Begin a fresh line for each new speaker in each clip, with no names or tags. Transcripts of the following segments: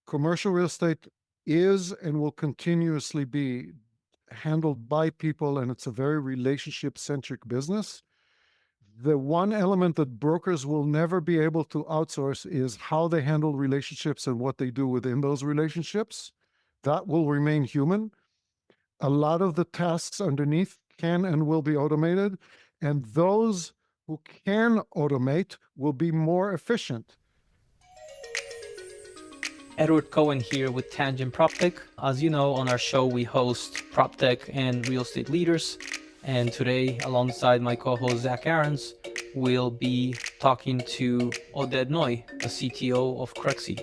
commercial real estate is and will continuously be handled by people, and it's a very relationship-centric business. The one element that brokers will never be able to outsource is how they handle relationships and what they do within those relationships. That will remain human. A lot of the tasks underneath can and will be automated, and those who can automate will be more efficient.
Edward Cohen here with Tangent PropTech. As you know, on our show, we host PropTech and real estate leaders. And today, alongside my co-host Zach Aarons, we'll be talking to Oded Noy, the CTO of Crexi.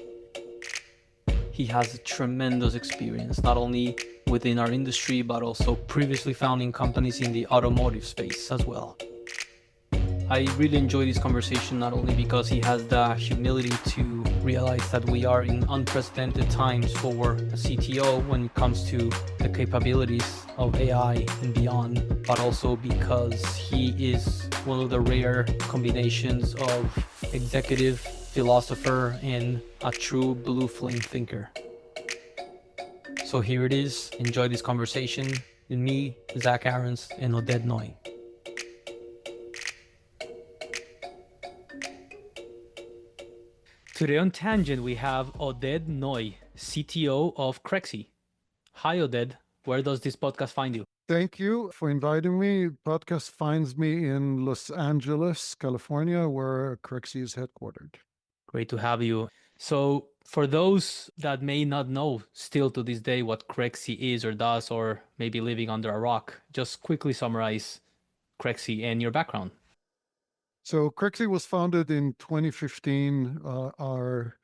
He has a tremendous experience, not only within our industry, but also previously founding companies in the automotive space as well. I really enjoy this conversation, not only because he has the humility to realize that we are in unprecedented times for a CTO when it comes to the capabilities of AI and beyond, but also because he is one of the rare combinations of executive, philosopher, and a true blue flame thinker. So here it is. Enjoy this conversation with me, Zach Aarons, and Oded Noy. Today on Tangent, we have Oded Noy, CTO of Crexi. Hi, Oded. Where does this podcast find you?
Thank you for inviting me. Podcast finds me in Los Angeles, California, where Crexi is headquartered.
Great to have you. So for those that may not know still to this day what Crexi is or does, or maybe living under a rock, just quickly summarize Crexi and your background.
So Crexi was founded in 2015. Our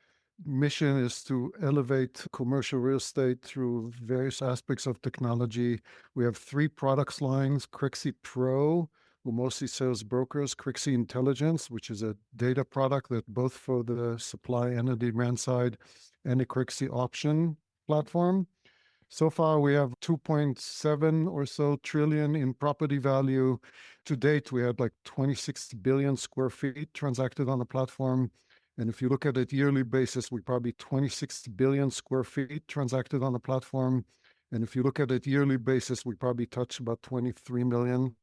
mission is to elevate commercial real estate through various aspects of technology. We have 3 product lines: Crexi Pro, who mostly sells brokers; Crexi Intelligence, which is a data product that both for the supply and the demand side, and the Crexi Option platform. So far, we have 2.7 or so trillion in property value. To date, we had like 26 billion square feet transacted on the platform. And if you look at it yearly basis, we probably 26 billion square feet transacted on the platform. And if you look at it yearly basis, we probably touch about 23 million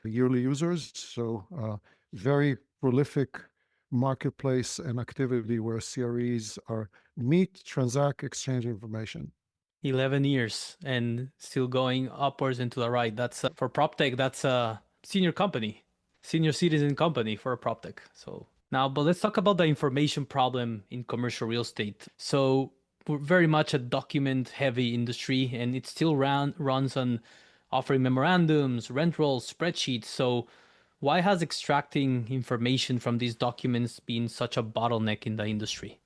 yearly users. So very prolific marketplace and activity where CREs are meet, transact, exchange information.
11 years and still going upwards and to the right. That's for PropTech, that's a senior company, senior citizen company for a PropTech. So now, but let's talk about the information problem in commercial real estate. So we're very much a document heavy industry, and it still runs on offering memorandums, rent rolls, spreadsheets. So why has extracting information from these documents been such a bottleneck in the industry?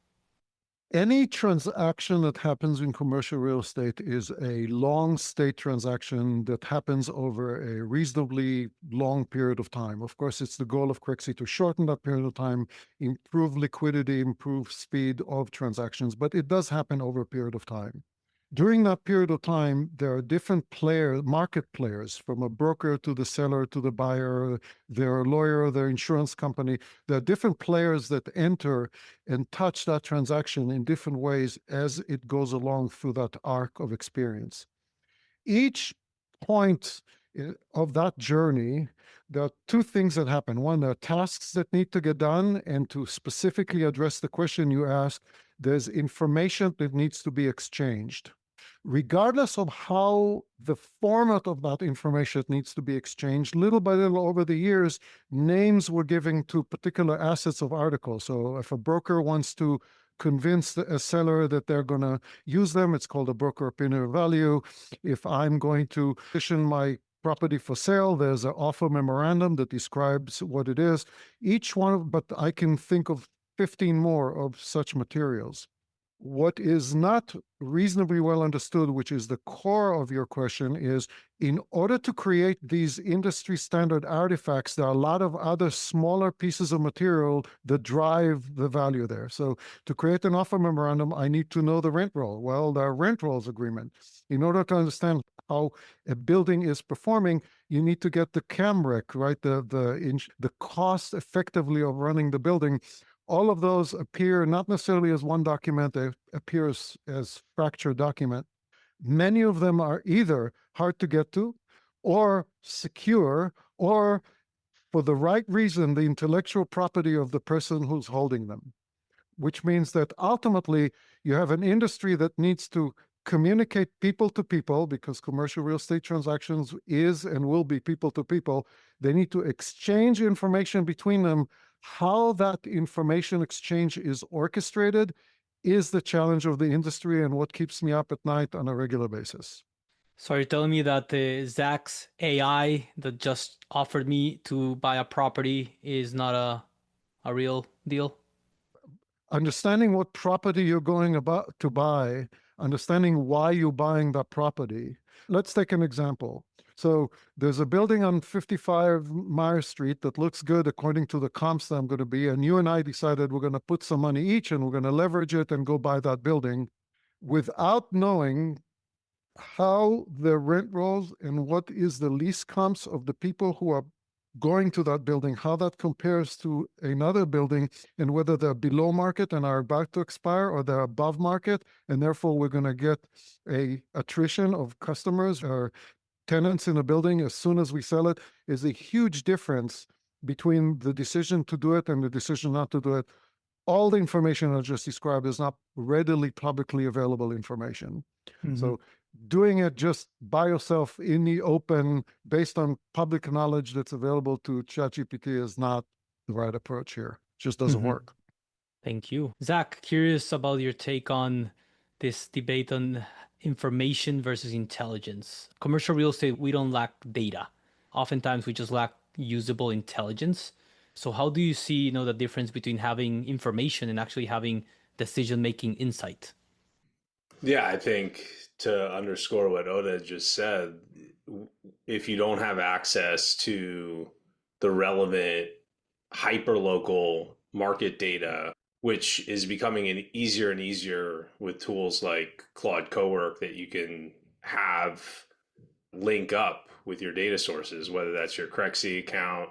Any transaction that happens in commercial real estate is a long state transaction that happens over a reasonably long period of time. Of course, it's the goal of Crexi to shorten that period of time, improve liquidity, improve speed of transactions, but it does happen over a period of time. During that period of time, there are different market players, from a broker to the seller to the buyer, their lawyer, their insurance company. There are different players that enter and touch that transaction in different ways as it goes along through that arc of experience. Each point of that journey, there are 2 things that happen. One, there are tasks that need to get done, and to specifically address the question you asked, there's information that needs to be exchanged. Regardless of how the format of that information needs to be exchanged, little by little over the years, names were given to particular assets of articles. So if a broker wants to convince a seller that they're going to use them, it's called a broker opinion of value. If I'm going to position my property for sale, there's an offer memorandum that describes what it is. Each one, but I can think of 15 more of such materials. What is not reasonably well understood, which is the core of your question, is in order to create these industry standard artifacts, there are a lot of other smaller pieces of material that drive the value there. So to create an offer memorandum, I need to know the rent roll. Well, there are rent rolls agreement. In order to understand how a building is performing, you need to get the CAMREC, right? The cost effectively of running the building. All of those appear not necessarily as one document, they appear as fractured document. Many of them are either hard to get to or secure, or for the right reason, the intellectual property of the person who's holding them, which means that ultimately you have an industry that needs to communicate people to people, because commercial real estate transactions is and will be people to people. They need to exchange information between them. How that information exchange is orchestrated is the challenge of the industry and what keeps me up at night on a regular basis.
So you're telling me that Zach's AI that just offered me to buy a property is not a real deal?
Understanding what property you're going about to buy, understanding why you're buying that property. Let's take an example. So there's a building on 55 Meyer Street that looks good according to the comps that I'm going to be, and you and I decided we're going to put some money each and we're going to leverage it and go buy that building without knowing how the rent rolls and what is the lease comps of the people who are going to that building, how that compares to another building, and whether they're below market and are about to expire or they're above market, and therefore we're going to get a attrition of customers or tenants in a building as soon as we sell it, is a huge difference between the decision to do it and the decision not to do it. All the information I just described is not readily publicly available information.
Mm-hmm.
So doing it just by yourself in the open based on public knowledge that's available to ChatGPT is not the right approach here. It just doesn't work.
Thank you. Zach, curious about your take on this debate on information versus intelligence. Commercial real estate, we don't lack data. Oftentimes we just lack usable intelligence. So how do you see, the difference between having information and actually having decision-making insight?
Yeah, I think to underscore what Oded just said, if you don't have access to the relevant hyper-local market data, which is becoming easier and easier with tools like Claude Cowork that you can have link up with your data sources, whether that's your Crexi account,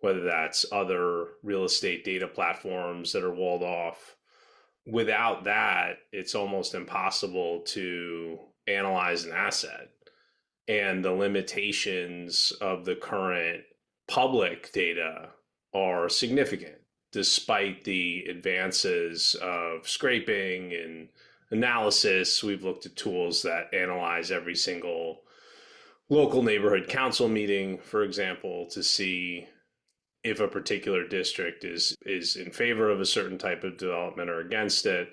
whether that's other real estate data platforms that are walled off. Without that, it's almost impossible to analyze an asset. And the limitations of the current public data are significant, despite the advances of scraping and analysis. We've looked at tools that analyze every single local neighborhood council meeting, for example, to see if a particular district is in favor of a certain type of development or against it.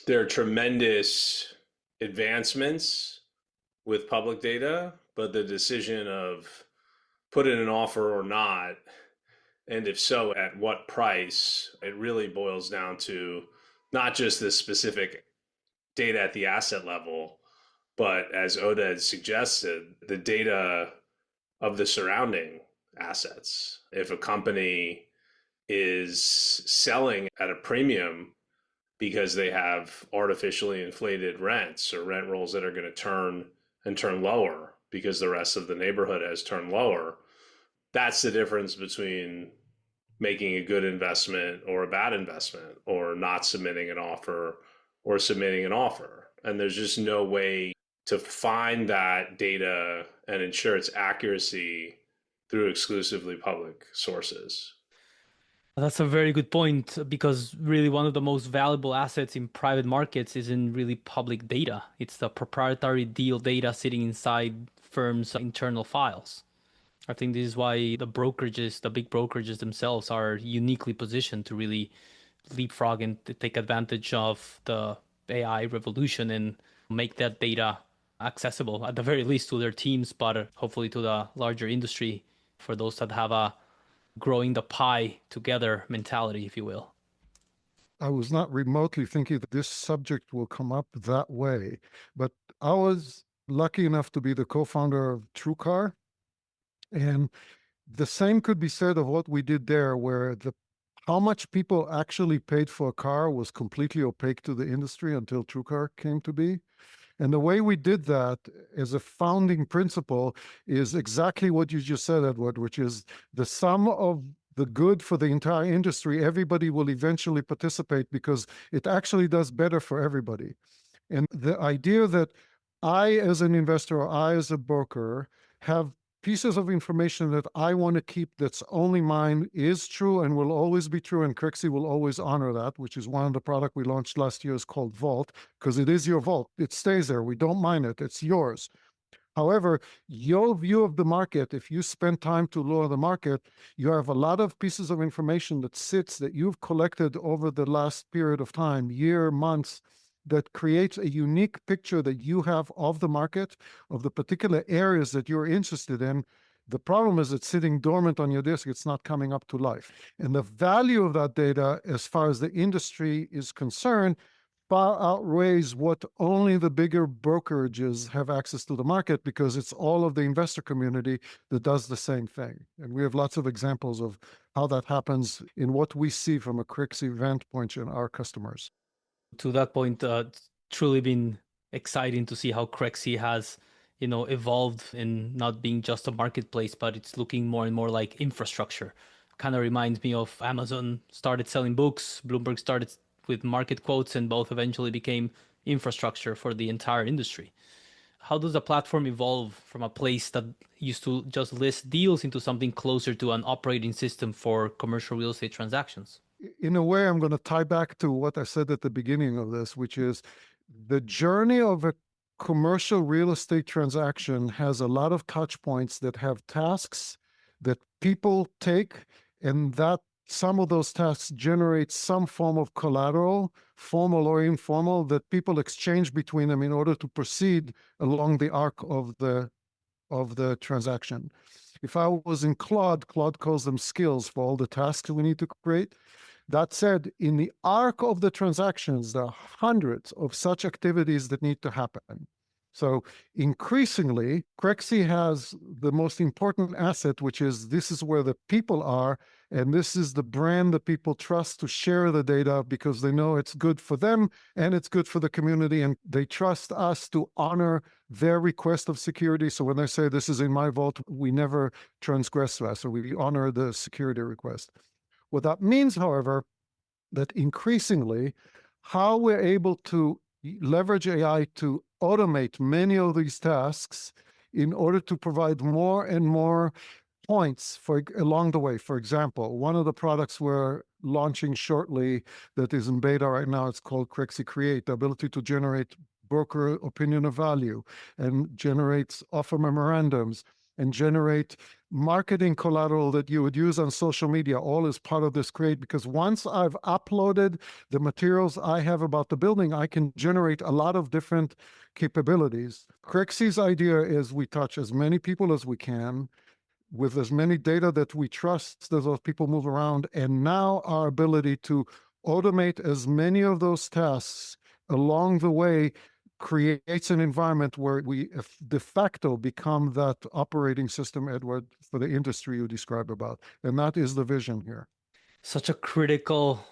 There are tremendous advancements with public data, but the decision of put in an offer or not, and if so, at what price, it really boils down to not just the specific data at the asset level, but as Oded suggested, the data of the surrounding assets. If a company is selling at a premium because they have artificially inflated rents or rent rolls that are going to turn lower because the rest of the neighborhood has turned lower, that's the difference between making a good investment or a bad investment, or not submitting an offer or submitting an offer. And there's just no way to find that data and ensure its accuracy through exclusively public sources.
That's a very good point, because really one of the most valuable assets in private markets isn't really public data. It's the proprietary deal data sitting inside firms' internal files. I think this is why the brokerages, the big brokerages themselves, are uniquely positioned to really leapfrog and to take advantage of the AI revolution and make that data accessible, at the very least to their teams, but hopefully to the larger industry, for those that have a growing the pie together mentality, if you will.
I was not remotely thinking that this subject will come up that way, but I was lucky enough to be the co-founder of TrueCar. And the same could be said of what we did there, where how much people actually paid for a car was completely opaque to the industry until TrueCar came to be. And the way we did that as a founding principle is exactly what you just said, Edward, which is the sum of the good for the entire industry, everybody will eventually participate because it actually does better for everybody. And the idea that I, as an investor, or I, as a broker, have pieces of information that I want to keep that's only mine is true and will always be true, and Crexi will always honor that, which is one of the product we launched last year is called Vault, because it is your vault. It stays there. We don't mine it. It's yours. However, your view of the market, if you spend time to lower the market, you have a lot of pieces of information that sits that you've collected over the last period of time, year, months, that creates a unique picture that you have of the market, of the particular areas that you're interested in. The problem is it's sitting dormant on your disk. It's not coming up to life. And the value of that data, as far as the industry is concerned, far outweighs what only the bigger brokerages have access to the market, because it's all of the investor community that does the same thing. And we have lots of examples of how that happens in what we see from a Crexi vantage in our customers.
To that point, it's truly been exciting to see how Crexi has, evolved in not being just a marketplace, but it's looking more and more like infrastructure. Kind of reminds me of Amazon started selling books, Bloomberg started with market quotes, and both eventually became infrastructure for the entire industry. How does the platform evolve from a place that used to just list deals into something closer to an operating system for commercial real estate transactions?
In a way, I'm going to tie back to what I said at the beginning of this, which is the journey of a commercial real estate transaction has a lot of touch points that have tasks that people take, and that some of those tasks generate some form of collateral, formal or informal, that people exchange between them in order to proceed along the arc of the transaction. If I was in Claude calls them skills for all the tasks we need to create. That said, in the arc of the transactions, there are hundreds of such activities that need to happen. So increasingly, Crexi has the most important asset, which is this is where the people are, and this is the brand that people trust to share the data because they know it's good for them and it's good for the community, and they trust us to honor their request of security. So when they say this is in my vault, we never transgress that, so we honor the security request. What that means, however, that increasingly how we're able to leverage AI to automate many of these tasks in order to provide more and more points for along the way. For example, one of the products we're launching shortly that is in beta right now, it's called Crexi Create, the ability to generate broker opinion of value and generates offer memorandums and generate marketing collateral that you would use on social media, all is part of this Create, because once I've uploaded the materials I have about the building, I can generate a lot of different capabilities. Crexi's idea is we touch as many people as we can with as many data that we trust that those people move around, and now our ability to automate as many of those tasks along the way creates an environment where we de facto become that operating system, Edward, for the industry you describe about. And that is the vision here.
Such a critical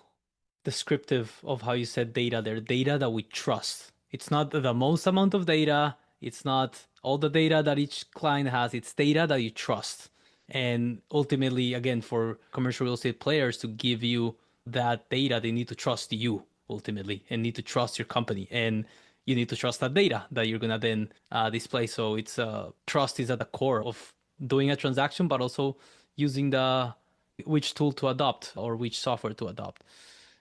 descriptive of how you said data there, data that we trust. It's not the most amount of data. It's not all the data that each client has. It's data that you trust. And ultimately, again, for commercial real estate players to give you that data, they need to trust you ultimately and need to trust your company. And you need to trust that data that you're going to then display. So it's trust is at the core of doing a transaction, but also using which tool to adopt or which software to adopt.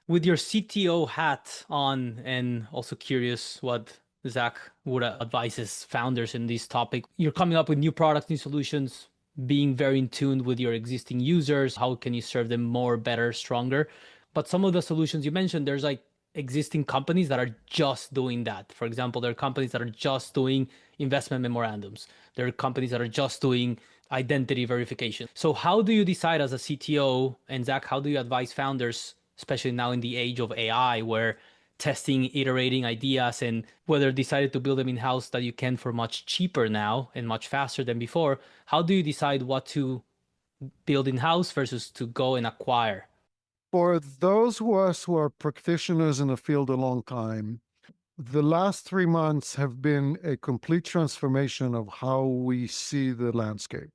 With your CTO hat on, and also curious what Zach would advise his founders in this topic. You're coming up with new products, new solutions, being very in tune with your existing users. How can you serve them more, better, stronger? But some of the solutions you mentioned, there's like existing companies that are just doing that. For example, there are companies that are just doing investment memorandums. There are companies that are just doing identity verification. So how do you decide as a CTO, and Zach, how do you advise founders, especially now in the age of AI, where testing, iterating ideas, and whether decided to build them in-house that you can for much cheaper now and much faster than before, how do you decide what to build in-house versus to go and acquire?
For those of us who are practitioners in the field a long time, the last 3 months have been a complete transformation of how we see the landscape.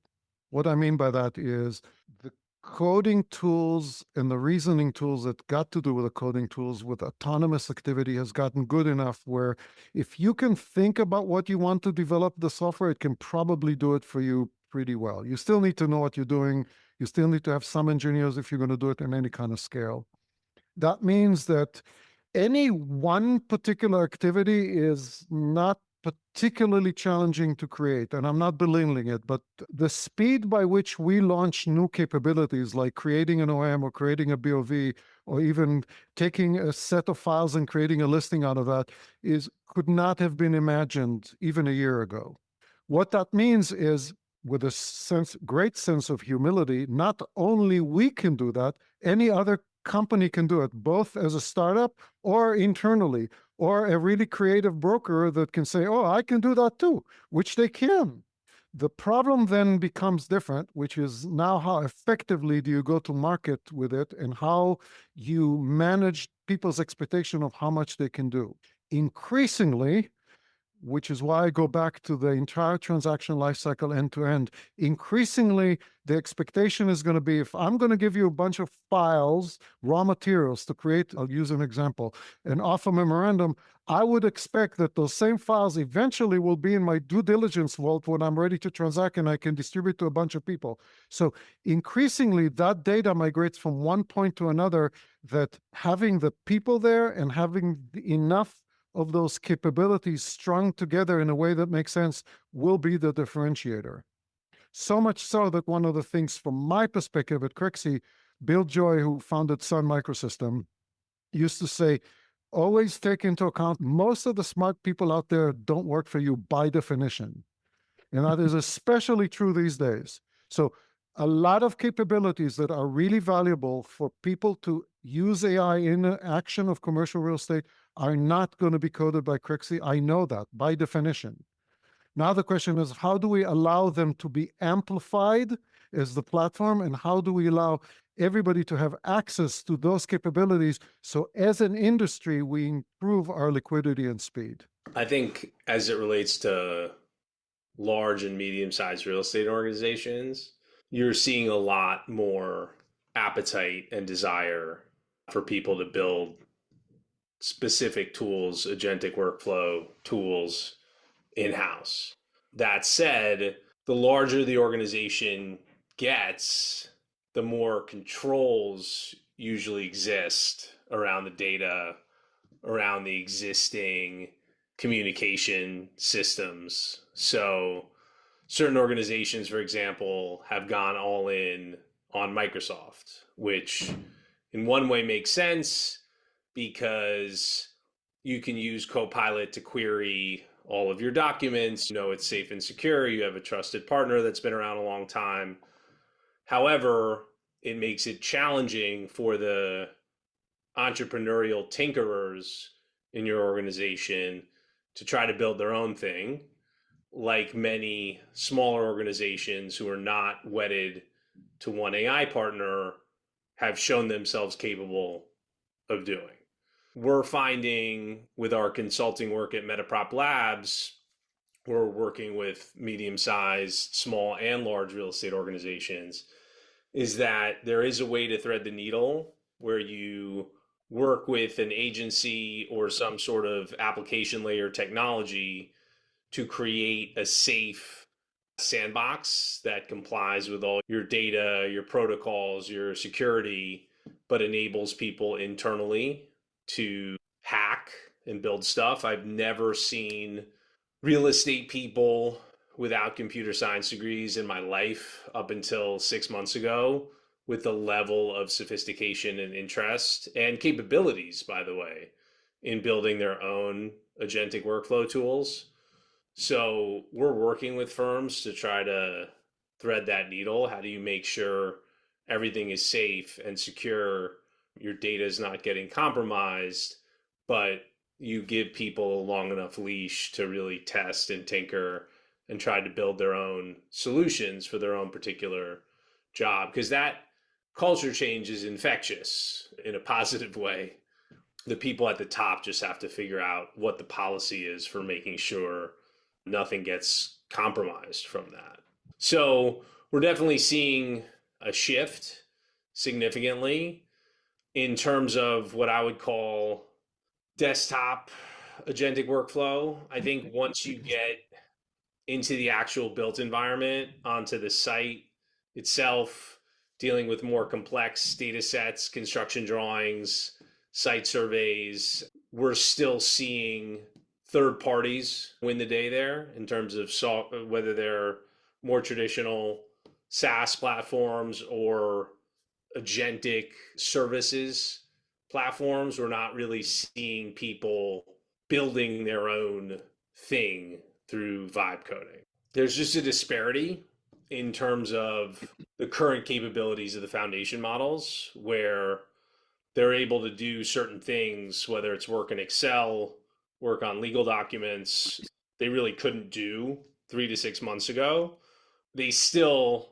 What I mean by that is the coding tools and the reasoning tools that got to do with the coding tools with autonomous activity has gotten good enough where if you can think about what you want to develop the software, it can probably do it for you pretty well. You still need to know what you're doing. You still need to have some engineers if you're going to do it in any kind of scale. That means that any one particular activity is not particularly challenging to create, and I'm not belittling it, but the speed by which we launch new capabilities, like creating an OM or creating a BOV, or even taking a set of files and creating a listing out of that, could not have been imagined even a year ago. What that means is, with a great sense of humility, not only we can do that, any other company can do it, both as a startup or internally, or a really creative broker that can say, oh, I can do that too, which they can. The problem then becomes different, which is now how effectively do you go to market with it and how you manage people's expectation of how much they can do. Increasingly, which is why I go back to the entire transaction lifecycle end to end. Increasingly, the expectation is going to be, if I'm going to give you a bunch of files, raw materials to create, I'll use an example, an offer memorandum, I would expect that those same files eventually will be in my due diligence vault when I'm ready to transact and I can distribute to a bunch of people. So increasingly, that data migrates from one point to another, that having the people there and having enough of those capabilities strung together in a way that makes sense will be the differentiator. So much so that one of the things from my perspective at Crexi, Bill Joy, who founded Sun Microsystem, used to say, always take into account most of the smart people out there don't work for you by definition. And that is especially true these days. So a lot of capabilities that are really valuable for people to use AI in the action of commercial real estate are not going to be coded by Crexi. I know that by definition. Now the question is, how do we allow them to be amplified as the platform, and how do we allow everybody to have access to those capabilities so as an industry we improve our liquidity and speed?
I think as it relates to large and medium-sized real estate organizations, you're seeing a lot more appetite and desire for people to build specific tools, agentic workflow tools in-house. That said, the larger the organization gets, the more controls usually exist around the data, around the existing communication systems. So certain organizations, for example, have gone all in on Microsoft, which in one way makes sense because you can use Copilot to query all of your documents. You know it's safe and secure. You have a trusted partner that's been around a long time. However, it makes it challenging for the entrepreneurial tinkerers in your organization to try to build their own thing, like many smaller organizations who are not wedded to one AI partner have shown themselves capable of doing. We're finding with our consulting work at Metaprop Labs, we're working with medium-sized, small, and large real estate organizations, is that there is a way to thread the needle where you work with an agency or some sort of application layer technology to create a safe sandbox that complies with all your data, your protocols, your security, but enables people internally to hack and build stuff. I've never seen real estate people without computer science degrees in my life up until 6 months ago with the level of sophistication and interest and capabilities, by the way, in building their own agentic workflow tools. So we're working with firms to try to thread that needle. How do you make sure everything is safe and secure? Your data is not getting compromised, but you give people a long enough leash to really test and tinker and try to build their own solutions for their own particular job. Because that culture change is infectious in a positive way. The people at the top just have to figure out what the policy is for making sure nothing gets compromised from that. So we're definitely seeing a shift significantly in terms of what I would call desktop agentic workflow. I think once you get into the actual built environment, onto the site itself, dealing with more complex data sets, construction drawings, site surveys, we're still seeing third parties win the day there in terms of whether they're more traditional SaaS platforms or agentic services platforms. We're not really seeing people building their own thing through vibe coding. There's just a disparity in terms of the current capabilities of the foundation models, where they're able to do certain things, whether it's work in Excel, work on legal documents, they really couldn't do 3 to 6 months ago. They still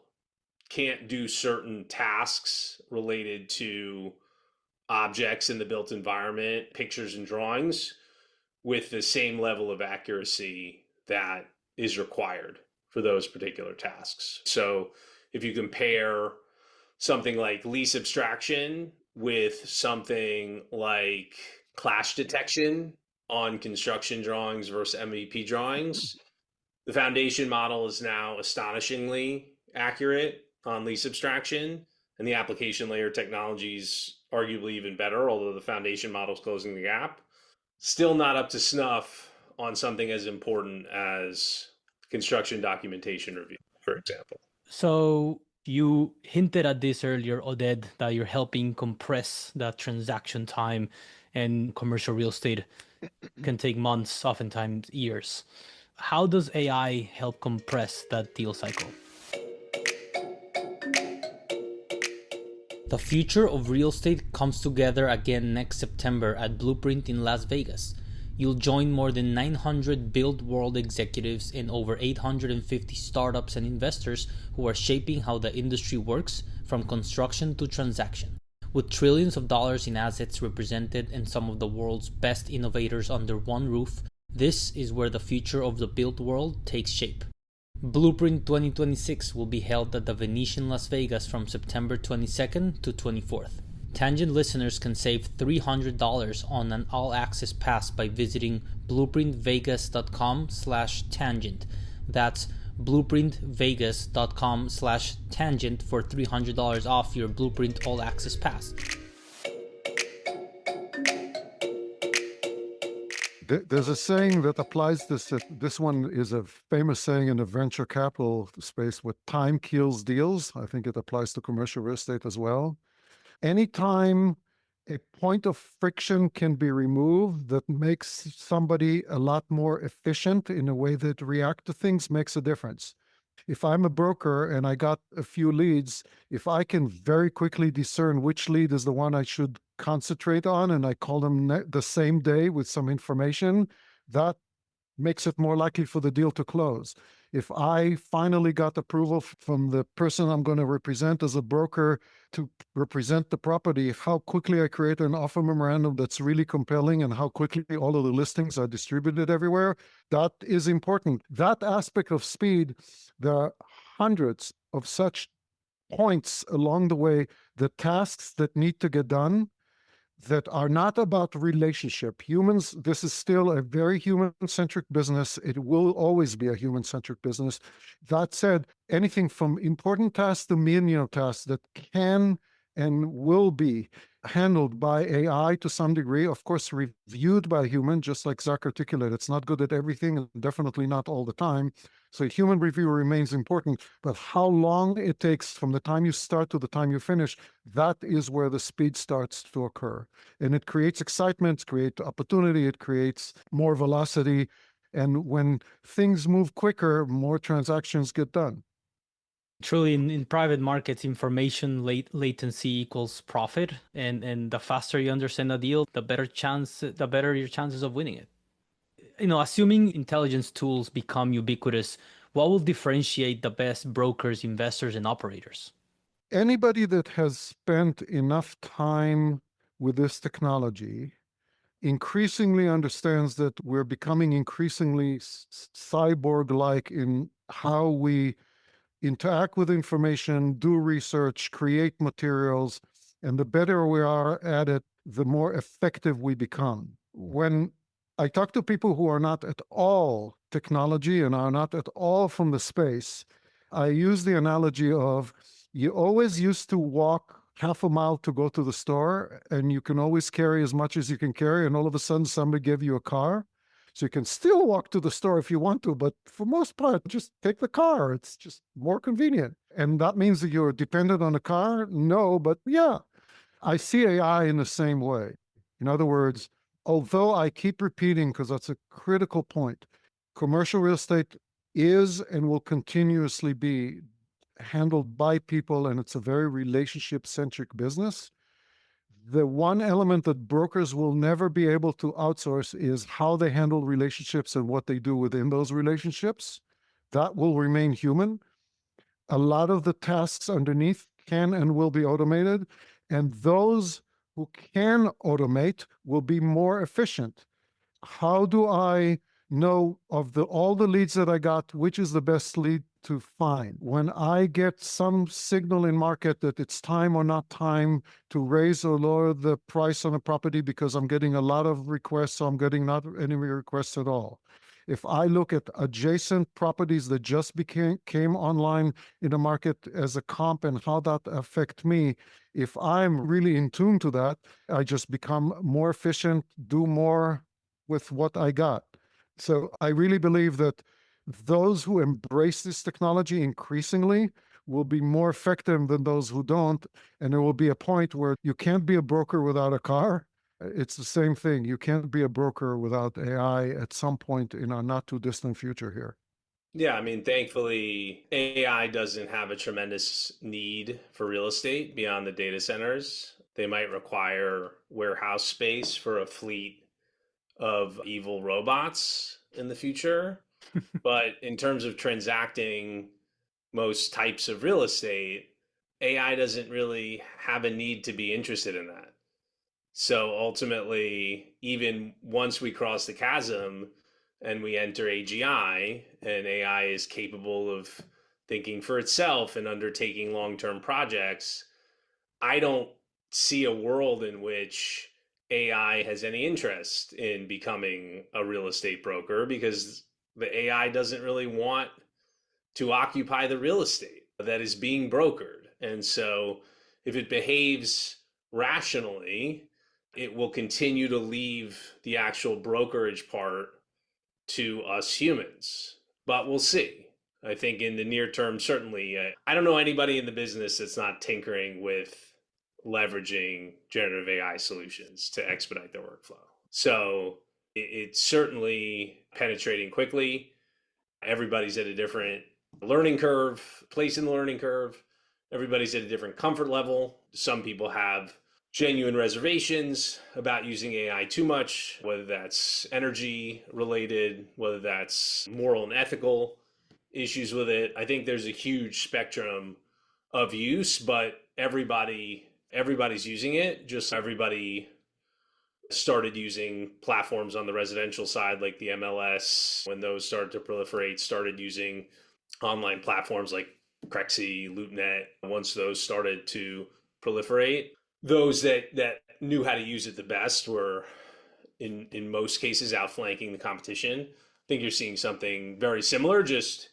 can't do certain tasks related to objects in the built environment, pictures and drawings, with the same level of accuracy that is required for those particular tasks. So if you compare something like lease abstraction with something like clash detection on construction drawings versus MVP drawings, the foundation model is now astonishingly accurate on lease abstraction, and the application layer technology is arguably even better, although the foundation model is closing the gap. Still not up to snuff on something as important as construction documentation review, for example.
So you hinted at this earlier, Oded, that you're helping compress that transaction time, and commercial real estate can take months, oftentimes years. How does AI help compress that deal cycle? The future of real estate comes together again next September at Blueprint in Las Vegas. You'll join more than 900 built world executives and over 850 startups and investors who are shaping how the industry works from construction to transaction. With trillions of dollars in assets represented and some of the world's best innovators under one roof, this is where the future of the built world takes shape. Blueprint 2026 will be held at the Venetian Las Vegas from September 22nd to 24th. Tangent listeners can save $300 on an all-access pass by visiting blueprintvegas.com/tangent. That's blueprintvegas.com/tangent for $300 off your Blueprint all-access pass.
There's a saying that applies this. This one is a famous saying in the venture capital space: "What time kills deals." I think it applies to commercial real estate as well. Anytime a point of friction can be removed that makes somebody a lot more efficient in a way that react to things makes a difference. If I'm a broker and I got a few leads, if I can very quickly discern which lead is the one I should concentrate on, and I call them the same day with some information, that makes it more likely for the deal to close. If I finally got approval from the person I'm going to represent as a broker to represent the property, how quickly I create an offer memorandum that's really compelling and how quickly all of the listings are distributed everywhere, that is important. That aspect of speed, there are hundreds of such points along the way, the tasks that need to get done that are not about relationship. Humans, this is still a very human-centric business. It will always be a human-centric business. That said, anything from important tasks to menial tasks that can and will be handled by AI to some degree, of course, reviewed by a human, just like Zach articulated. It's not good at everything, and definitely not all the time. So human review remains important, but how long it takes from the time you start to the time you finish, that is where the speed starts to occur. And it creates excitement, creates opportunity, it creates more velocity. And when things move quicker, more transactions get done.
Truly, in private markets, information latency equals profit, and the faster you understand a deal, the better your chances of winning it. Assuming intelligence tools become ubiquitous, what will differentiate the best brokers, investors, and operators?
Anybody that has spent enough time with this technology increasingly understands that we're becoming increasingly cyborg-like in how we interact with information, do research, create materials, and the better we are at it, the more effective we become. When I talk to people who are not at all technology and are not at all from the space, I use the analogy of you always used to walk half a mile to go to the store, and you can always carry as much as you can carry, and all of a sudden somebody gave you a car. So you can still walk to the store if you want to, but for most part, just take the car. It's just more convenient. And that means that you're dependent on a car? No, but yeah, I see AI in the same way. In other words, although I keep repeating, because that's a critical point, commercial real estate is and will continuously be handled by people, and it's a very relationship-centric business. The one element that brokers will never be able to outsource is how they handle relationships and what they do within those relationships. That will remain human. A lot of the tasks underneath can and will be automated, and those who can automate will be more efficient. How do I know of all the leads that I got, which is the best lead to find? When I get some signal in market that it's time or not time to raise or lower the price on a property because I'm getting a lot of requests, so I'm getting not any requests at all. If I look at adjacent properties that just came online in the market as a comp and how that affect me, if I'm really in tune to that, I just become more efficient, do more with what I got. So I really believe that those who embrace this technology increasingly will be more effective than those who don't. And there will be a point where you can't be a broker without a car. It's the same thing. You can't be a broker without AI at some point in our not too distant future here.
Yeah, I mean, thankfully, AI doesn't have a tremendous need for real estate beyond the data centers. They might require warehouse space for a fleet of evil robots in the future. But in terms of transacting most types of real estate, AI doesn't really have a need to be interested in that. So ultimately, even once we cross the chasm and we enter AGI, and AI is capable of thinking for itself and undertaking long-term projects, I don't see a world in which AI has any interest in becoming a real estate broker, because the AI doesn't really want to occupy the real estate that is being brokered. And so if it behaves rationally, it will continue to leave the actual brokerage part to us humans. But we'll see. I think in the near term, certainly, I don't know anybody in the business that's not tinkering with leveraging generative AI solutions to expedite their workflow. So it's certainly penetrating quickly. Everybody's at a different learning curve, place in the learning curve. Everybody's at a different comfort level. Some people have genuine reservations about using AI too much, whether that's energy related, whether that's moral and ethical issues with it. I think there's a huge spectrum of use, but everybody's using it. Just everybody started using platforms on the residential side like the MLS. When those started to proliferate, started using online platforms like Crexi, LootNet. Once those started to proliferate, those that knew how to use it the best were in most cases outflanking the competition. I think you're seeing something very similar, just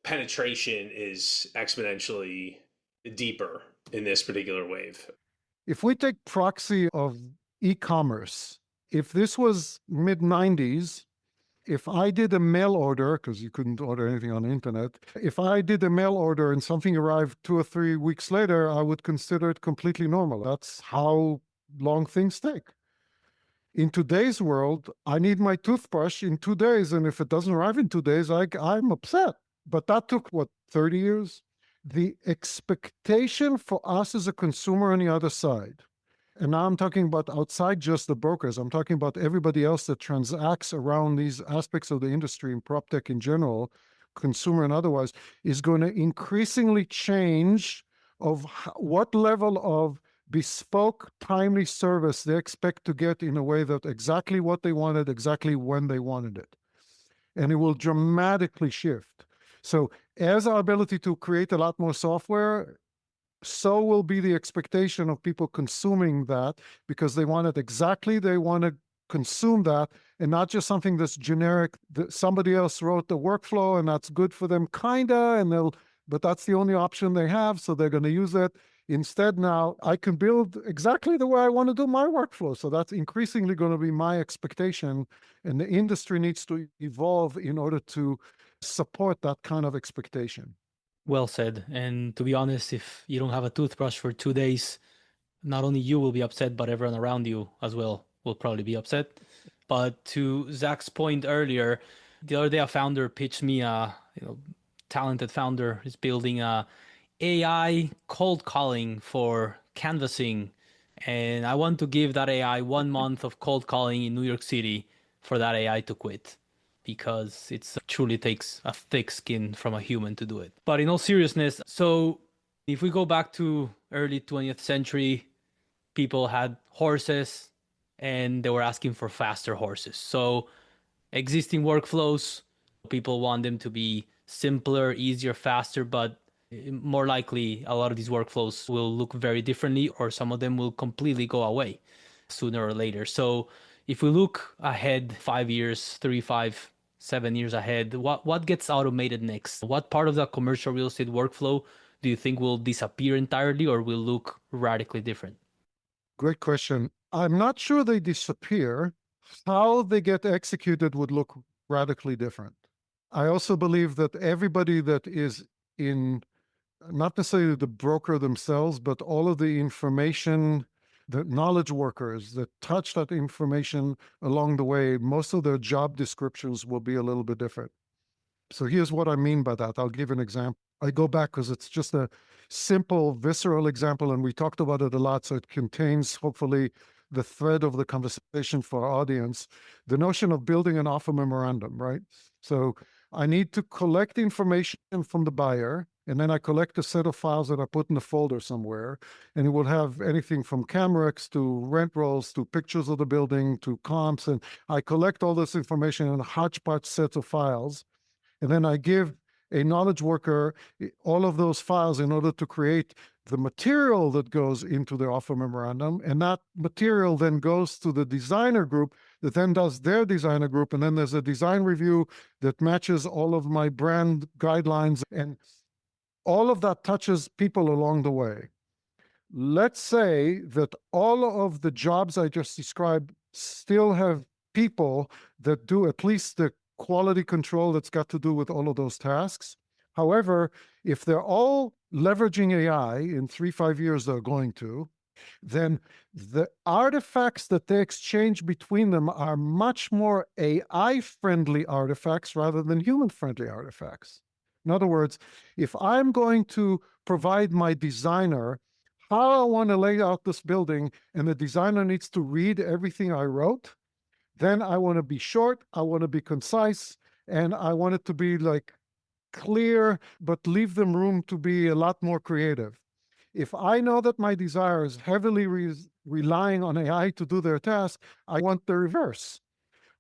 penetration is exponentially deeper in this particular wave.
If we take proxy of e-commerce, if this was mid-90s, if I did a mail order, because you couldn't order anything on the internet, if I did a mail order and something arrived 2 or 3 weeks later, I would consider it completely normal. That's how long things take. In today's world, I need my toothbrush in 2 days, and if it doesn't arrive in 2 days, I'm upset. But that took, 30 years? The expectation for us as a consumer on the other side, and now I'm talking about outside just the brokers, I'm talking about everybody else that transacts around these aspects of the industry and prop tech in general, consumer and otherwise, is going to increasingly change of what level of bespoke, timely service they expect to get in a way that exactly what they wanted, exactly when they wanted it. And it will dramatically shift. So as our ability to create a lot more software, so will be the expectation of people consuming that, because they want it exactly, they want to consume that, and not just something that's generic that somebody else wrote the workflow and that's good for them, kinda, but that's the only option they have, so they're going to use it. Instead, now I can build exactly the way I want to do my workflow. So that's increasingly going to be my expectation, and the industry needs to evolve in order to support that kind of expectation.
Well said. And to be honest, if you don't have a toothbrush for 2 days, not only you will be upset, but everyone around you as well will probably be upset. But to Zach's point earlier, the other day a founder pitched me talented founder is building a AI cold calling for canvassing. And I want to give that AI 1 month of cold calling in New York City for that AI to quit, because it truly takes a thick skin from a human to do it. But in all seriousness, so if we go back to early 20th century, people had horses and they were asking for faster horses. So existing workflows, people want them to be simpler, easier, faster, but more likely a lot of these workflows will look very differently, or some of them will completely go away sooner or later. So if we look ahead 5 years, 3, 5, 7 years ahead, what gets automated next? What part of the commercial real estate workflow do you think will disappear entirely or will look radically different?
Great question. I'm not sure they disappear. How they get executed would look radically different. I also believe that everybody that is in, not necessarily the broker themselves, but all of the information, the knowledge workers that touch that information along the way, most of their job descriptions will be a little bit different. So here's what I mean by that. I'll give an example. I go back because it's just a simple, visceral example, and we talked about it a lot, so it contains, hopefully, the thread of the conversation for our audience. The notion of building an offer memorandum, right? So I need to collect information from the buyer, and then I collect a set of files that I put in a folder somewhere, and it will have anything from Camerex to rent rolls to pictures of the building to comps, and I collect all this information in a hodgepodge set of files. And then I give a knowledge worker all of those files in order to create the material that goes into the offer memorandum. And that material then goes to the designer group that then does their designer group. And then there's a design review that matches all of my brand guidelines. And all of that touches people along the way. Let's say that all of the jobs I just described still have people that do at least the quality control that's got to do with all of those tasks. However, if they're all leveraging AI, in 3-5 years they're going to, then the artifacts that they exchange between them are much more AI-friendly artifacts rather than human-friendly artifacts. In other words, if I'm going to provide my designer how I want to lay out this building, and the designer needs to read everything I wrote, then I want to be short, I want to be concise, and I want it to be like clear, but leave them room to be a lot more creative. If I know that my designer is heavily relying on AI to do their task, I want the reverse.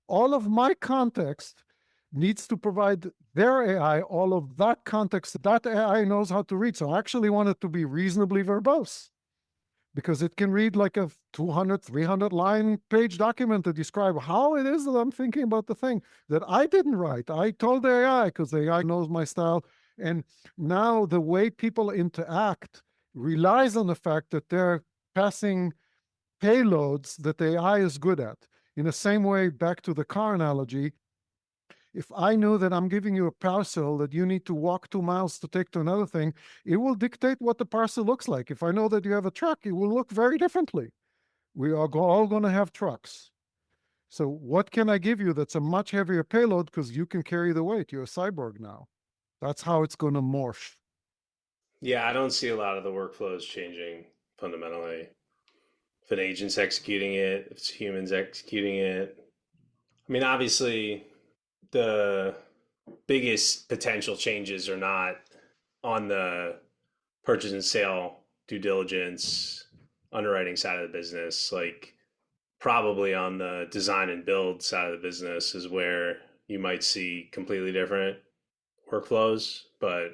All of my context needs to provide their AI all of that context that AI knows how to read. So I actually want it to be reasonably verbose, because it can read like a 200, 300 line page document to describe how it is that I'm thinking about the thing that I didn't write. I told the AI because the AI knows my style. And now the way people interact relies on the fact that they're passing payloads that the AI is good at. In the same way, back to the car analogy, if I know that I'm giving you a parcel that you need to walk 2 miles to take to another thing, it will dictate what the parcel looks like. If I know that you have a truck, it will look very differently. We are all going to have trucks. So what can I give you that's a much heavier payload because you can carry the weight? You're a cyborg now. That's how it's going to morph.
Yeah, I don't see a lot of the workflows changing fundamentally. If an agent's executing it, if it's humans executing it. I mean, obviously, the biggest potential changes are not on the purchase and sale, due diligence, underwriting side of the business. Like, probably on the design and build side of the business is where you might see completely different workflows, but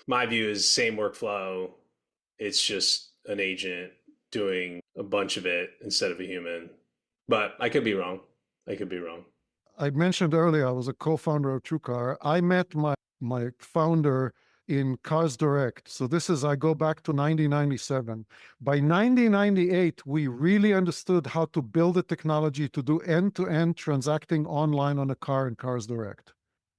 my view is same workflow. It's just an agent doing a bunch of it instead of a human. But I could be wrong.
I mentioned earlier I was a co-founder of TrueCar. I met my founder in Cars Direct. So I go back to 1997. By 1998, we really understood how to build a technology to do end-to-end transacting online on a car in Cars Direct.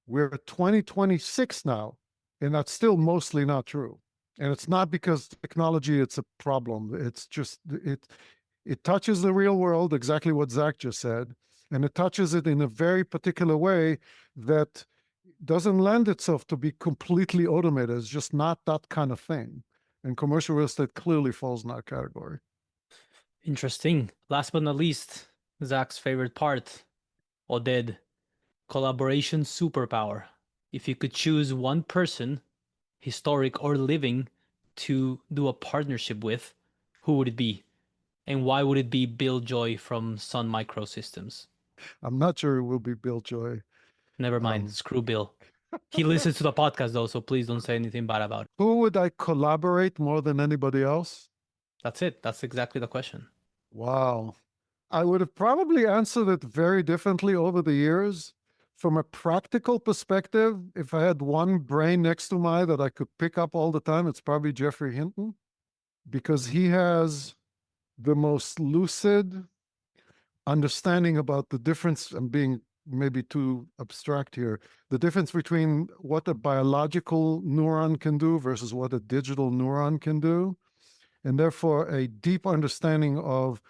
We're at 2026 now, and that's still mostly not true. And it's not because technology, it's a problem. It's just, it touches the real world, exactly what Zach just said, and it touches it in a very particular way that doesn't lend itself to be completely automated. It's just not that kind of thing. And commercial real estate clearly falls in that category.
Interesting. Last but not least, Zach's favorite part, Oded, collaboration superpower. If you could choose one person, historic or living, to do a partnership with, who would it be? And why would it be Bill Joy from Sun Microsystems?
I'm not sure it will be Bill Joy.
Never mind, screw Bill. He listens to the podcast though, so please don't say anything bad about it.
Who would I collaborate more than anybody else?
That's it. That's exactly the question.
Wow. I would have probably answered it very differently over the years. From a practical perspective, if I had one brain next to mine that I could pick up all the time, it's probably Geoffrey Hinton, because he has the most lucid understanding about the difference. I'm being maybe too abstract here. The difference between what a biological neuron can do versus what a digital neuron can do. And therefore a deep understanding of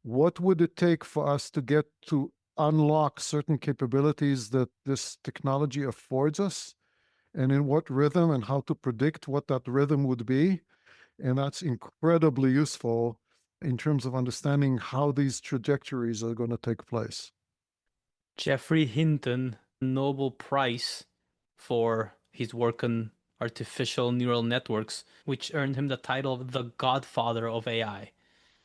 what would it take for us to get to unlock certain capabilities that this technology affords us, and in what rhythm, and how to predict what that rhythm would be. And that's incredibly useful in terms of understanding how these trajectories are going to take place.
Geoffrey Hinton, Nobel Prize for his work on artificial neural networks, which earned him the title of the Godfather of AI.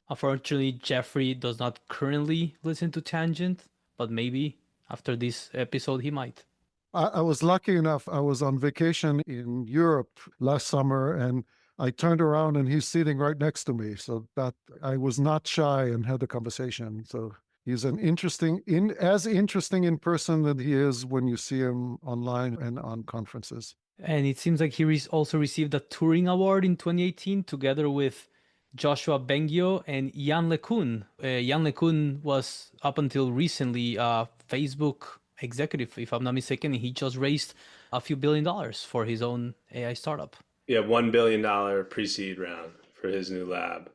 Unfortunately, Geoffrey does not currently listen to Tangent, but maybe after this episode he might.
I was lucky enough. I was on vacation in Europe last summer, and I turned around and he's sitting right next to me. So that I was not shy and had the conversation. So he's as interesting in person than he is when you see him online and on conferences.
And it seems like he also received a Turing Award in 2018 together with Joshua Bengio and Jan LeCun. Jan LeCun was up until recently a Facebook executive, if I'm not mistaken. He just raised a few $1 billion for his own AI startup.
Yeah, $1 billion pre-seed round for his new lab.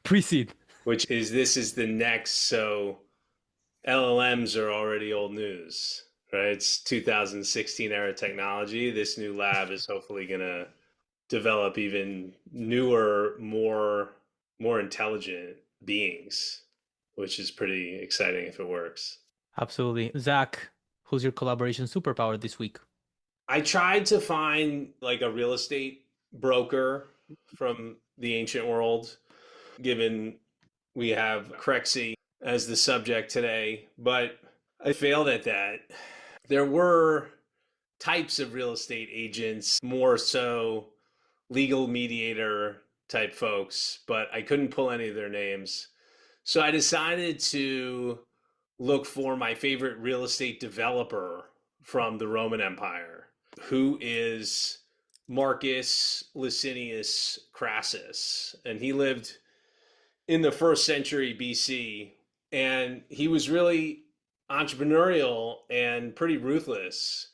Pre-seed.
This is the next, so LLMs are already old news, right? It's 2016 era technology. This new lab is hopefully going to develop even newer, more intelligent beings, which is pretty exciting if it works.
Absolutely. Zach, who's your collaboration superpower this week?
I tried to find like a real estate broker from the ancient world, given we have Crexi as the subject today, but I failed at that. There were types of real estate agents, more so legal mediator type folks, but I couldn't pull any of their names. So I decided to look for my favorite real estate developer from the Roman Empire, who is Marcus Licinius Crassus. And he lived in the 1st century BC. And he was really entrepreneurial and pretty ruthless.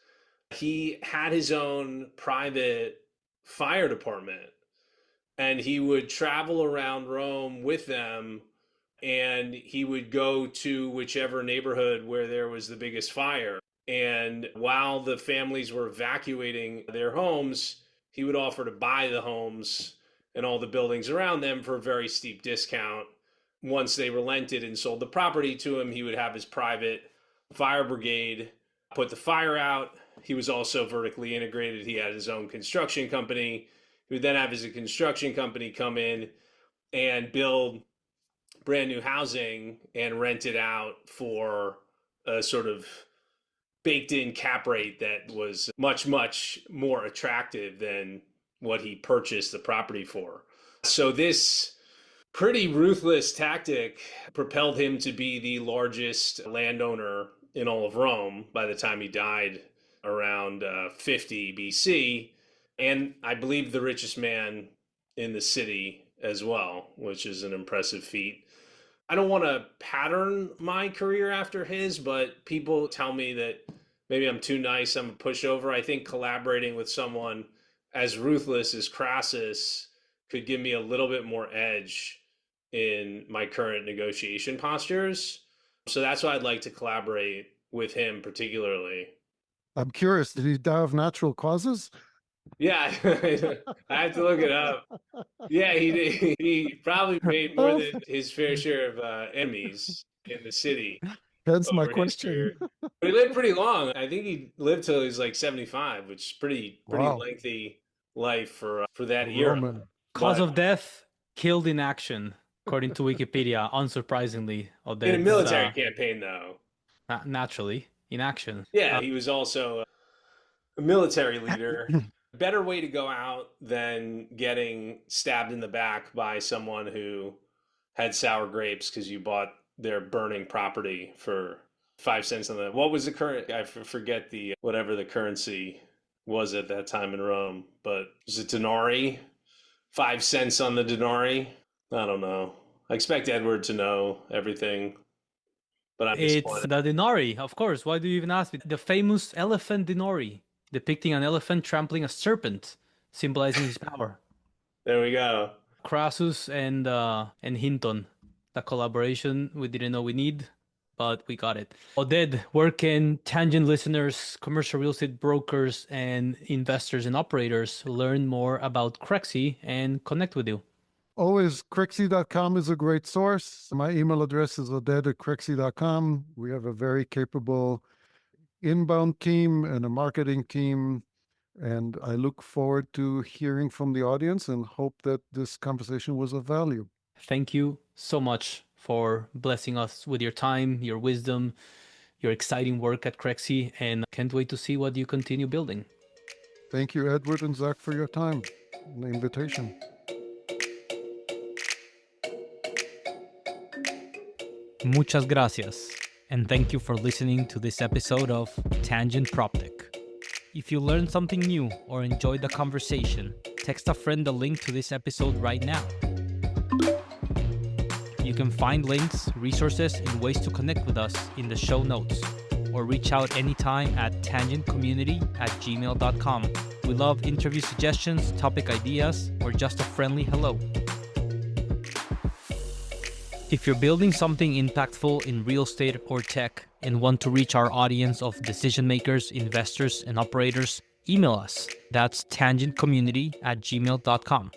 He had his own private fire department, and he would travel around Rome with them, and he would go to whichever neighborhood where there was the biggest fire. And while the families were evacuating their homes, he would offer to buy the homes and all the buildings around them for a very steep discount. Once they relented and sold the property to him, he would have his private fire brigade put the fire out. He was also vertically integrated. He had his own construction company. He would then have his construction company come in and build brand new housing and rent it out for a sort of baked in cap rate that was much, much more attractive than what he purchased the property for. So this pretty ruthless tactic propelled him to be the largest landowner in all of Rome by the time he died around 50 BC. And I believe the richest man in the city as well, which is an impressive feat. I don't want to pattern my career after his, but people tell me that maybe I'm too nice, I'm a pushover. I think collaborating with someone as ruthless as Crassus could give me a little bit more edge in my current negotiation postures. So that's why I'd like to collaborate with him particularly.
I'm curious, did he die of natural causes?
Yeah, I have to look it up. Yeah, he did. He probably made more than his fair share of enemies in the city.
Hence my
over his
question.
career. But he lived pretty long. I think he lived till he was like 75, which is pretty
Wow.
lengthy life for that era.
Roman.
Cause
But
of death, killed in action, according to Wikipedia, unsurprisingly.
in a military campaign, though.
Naturally, in action.
Yeah, he was also a military leader. Better way to go out than getting stabbed in the back by someone who had sour grapes because you bought their burning property for 5 cents on the, what was the current, I forget the, whatever the currency was at that time in Rome, but was it denarii? 5 cents on the denarii? I don't know. I expect Edward to know everything, but I'm
It's
disappointed.
the denarii, of course. Why do you even ask me? The famous elephant denarii, depicting an elephant trampling a serpent, symbolizing his power.
There we go.
Crassus and Hinton, the collaboration we didn't know we need, but we got it. Oded, where can Tangent listeners, commercial real estate brokers, and investors and operators learn more about Crexi and connect with you?
Always, Crexi.com is a great source. My email address is oded@crexi.com. We have a very capable inbound team and a marketing team, and I look forward to hearing from the audience and hope that this conversation was of value.
Thank you so much for blessing us with your time, your wisdom, your exciting work at Crexi, and can't wait to see what you continue building.
Thank you, Edward and Zach, for your time and the invitation.
Muchas gracias, and thank you for listening to this episode of Tangent PropTech. If you learned something new or enjoyed the conversation, text a friend the link to this episode right now. You can find links, resources, and ways to connect with us in the show notes, or reach out anytime at tangentcommunity@gmail.com. We love interview suggestions, topic ideas, or just a friendly hello. If you're building something impactful in real estate or tech and want to reach our audience of decision makers, investors, and operators, email us. That's tangentcommunity@gmail.com.